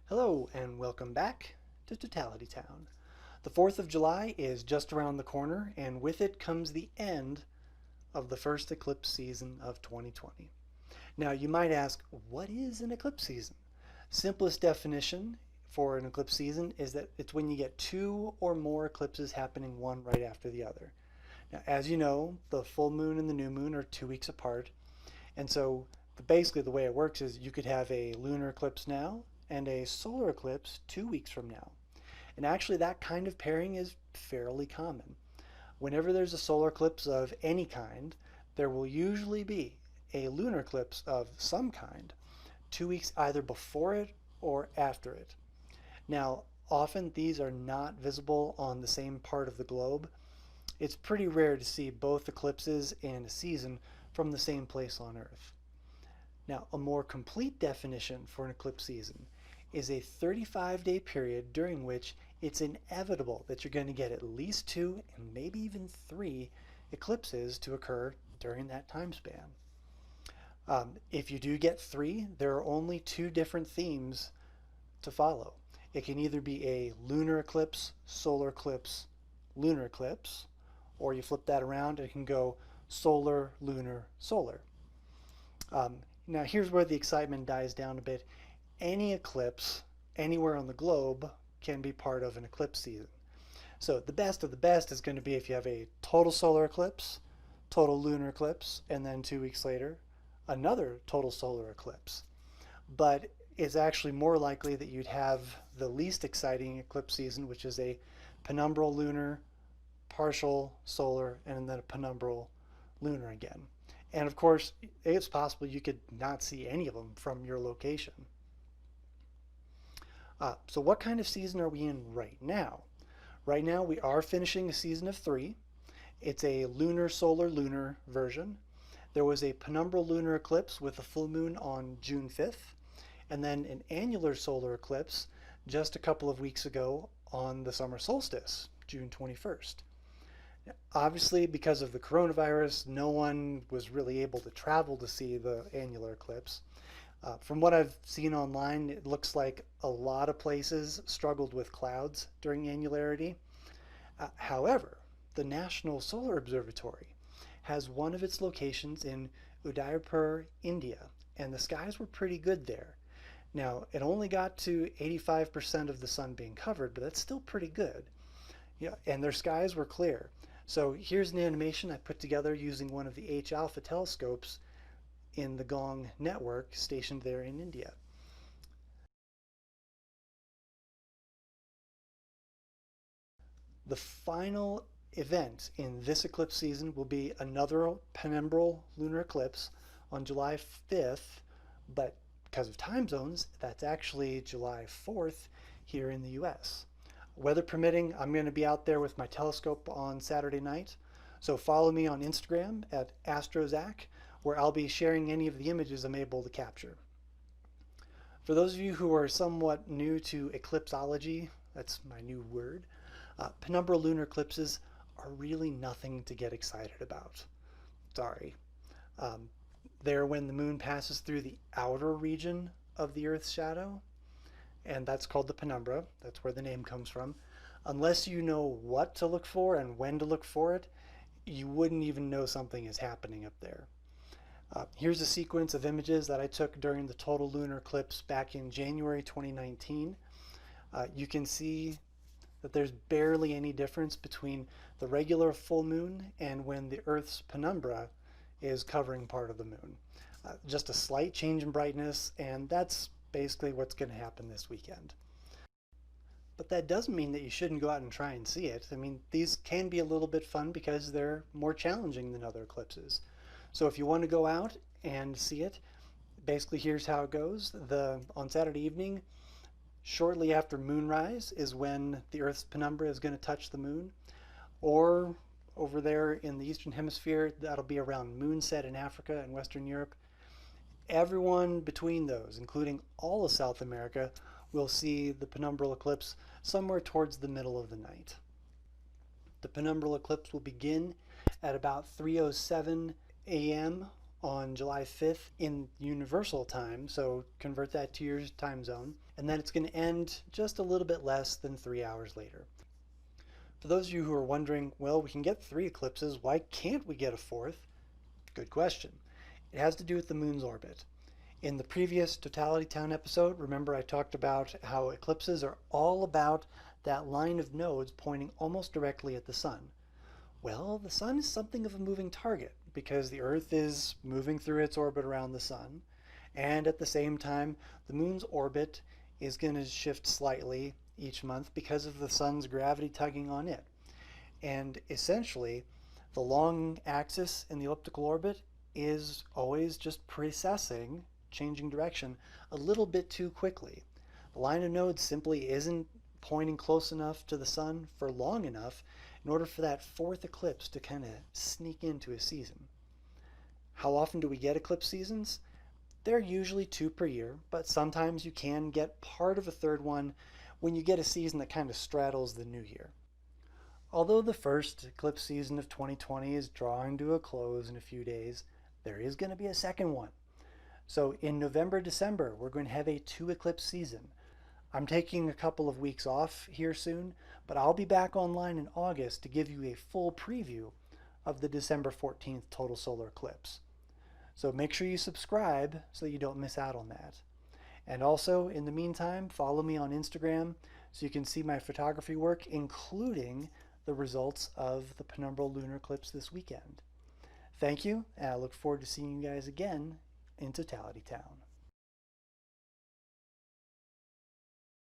Hello and welcome back to Totality Town. The 4th of July is just around the corner, and with it comes the end of the first eclipse season of 2020. Now you might ask, what is an eclipse season? Simplest definition for an eclipse season is that it's when you get two or more eclipses happening one right after the other. Now, as you know, the full moon and the new moon are 2 weeks apart, and so basically the way it works is you could have a lunar eclipse now and a solar eclipse 2 weeks from now. And actually that kind of pairing is fairly common. Whenever there's a solar eclipse of any kind, there will usually be a lunar eclipse of some kind 2 weeks either before it or after it. Now, often these are not visible on the same part of the globe. It's pretty rare to see both eclipses in a season from the same place on Earth. Now, a more complete definition for an eclipse season is a 35-day period during which it's inevitable that you're going to get at least 2 and maybe even 3 eclipses to occur during that time span. If you do get 3, there are only 2 different themes to follow. It can either be a lunar eclipse, solar eclipse, lunar eclipse, or you flip that around and it can go solar, lunar, solar. Now here's where the excitement dies down a bit. Any eclipse anywhere on the globe can be part of an eclipse season. So the best of the best is going to be if you have a total solar eclipse, total lunar eclipse, and then 2 weeks later, another total solar eclipse. But it's actually more likely that you'd have the least exciting eclipse season, which is a penumbral lunar, partial solar, and then a penumbral lunar again. And of course, it's possible you could not see any of them from your location. So what kind of season are we in right now? Right now we are finishing a season of 3. It's a lunar solar lunar version. There was a penumbral lunar eclipse with a full moon on June 5th, and then an annular solar eclipse just a couple of weeks ago on the summer solstice, June 21st. Obviously, because of the coronavirus, no one was really able to travel to see the annular eclipse. From what I've seen online, it looks like a lot of places struggled with clouds during annularity. However, the National Solar Observatory has one of its locations in Udaipur, India, and the skies were pretty good there. Now, it only got to 85% of the sun being covered, but that's still pretty good. Yeah, and their skies were clear. So here's an animation I put together using one of the H-alpha telescopes in the Gong network stationed there in India. The final event in this eclipse season will be another penumbral lunar eclipse on July 5th, but because of time zones, that's actually July 4th here in the US. Weather permitting, I'm going to be out there with my telescope on Saturday night, so follow me on Instagram at AstroZach, where I'll be sharing any of the images I'm able to capture. For those of you who are somewhat new to eclipsology, that's my new word, penumbral lunar eclipses are really nothing to get excited about. Sorry. They're when the moon passes through the outer region of the Earth's shadow, and that's called the penumbra. That's where the name comes from. Unless you know what to look for and when to look for it, you wouldn't even know something is happening up there. Here's a sequence of images that I took during the total lunar eclipse back in January 2019. You can see that there's barely any difference between the regular full moon and when the Earth's penumbra is covering part of the moon. Just a slight change in brightness, and that's basically what's going to happen this weekend. But that doesn't mean that you shouldn't go out and try and see it. I mean, these can be a little bit fun because they're more challenging than other eclipses. So if you want to go out and see it, basically here's how it goes. On Saturday evening, shortly after moonrise is when the Earth's penumbra is going to touch the moon. Or over there in the Eastern Hemisphere, that'll be around moonset in Africa and Western Europe. Everyone between those, including all of South America, will see the penumbral eclipse somewhere towards the middle of the night. The penumbral eclipse will begin at about 3:07 a.m. on July 5th in Universal Time, so convert that to your time zone, and then it's going to end just a little bit less than 3 hours later. For those of you who are wondering, well, we can get 3 eclipses, why can't we get a fourth? Good question. It has to do with the moon's orbit. In the previous Totality Town episode, remember I talked about how eclipses are all about that line of nodes pointing almost directly at the sun. Well, the sun is something of a moving target because the Earth is moving through its orbit around the sun, and at the same time, the moon's orbit is going to shift slightly each month because of the sun's gravity tugging on it. And essentially, the long axis in the elliptical orbit is always just precessing, changing direction, a little bit too quickly. The line of nodes simply isn't pointing close enough to the sun for long enough in order for that fourth eclipse to kind of sneak into a season. How often do we get eclipse seasons? They're usually 2 per year, but sometimes you can get part of a third one when you get a season that kind of straddles the new year. Although the first eclipse season of 2020 is drawing to a close in a few days, there is going to be a second one. So in November, December, we're going to have a 2 eclipse season. I'm taking a couple of weeks off here soon, but I'll be back online in August to give you a full preview of the December 14th total solar eclipse. So make sure you subscribe so you don't miss out on that. And also, in the meantime, follow me on Instagram so you can see my photography work, including the results of the penumbral lunar eclipse this weekend. Thank you, and I look forward to seeing you guys again in Totality Town.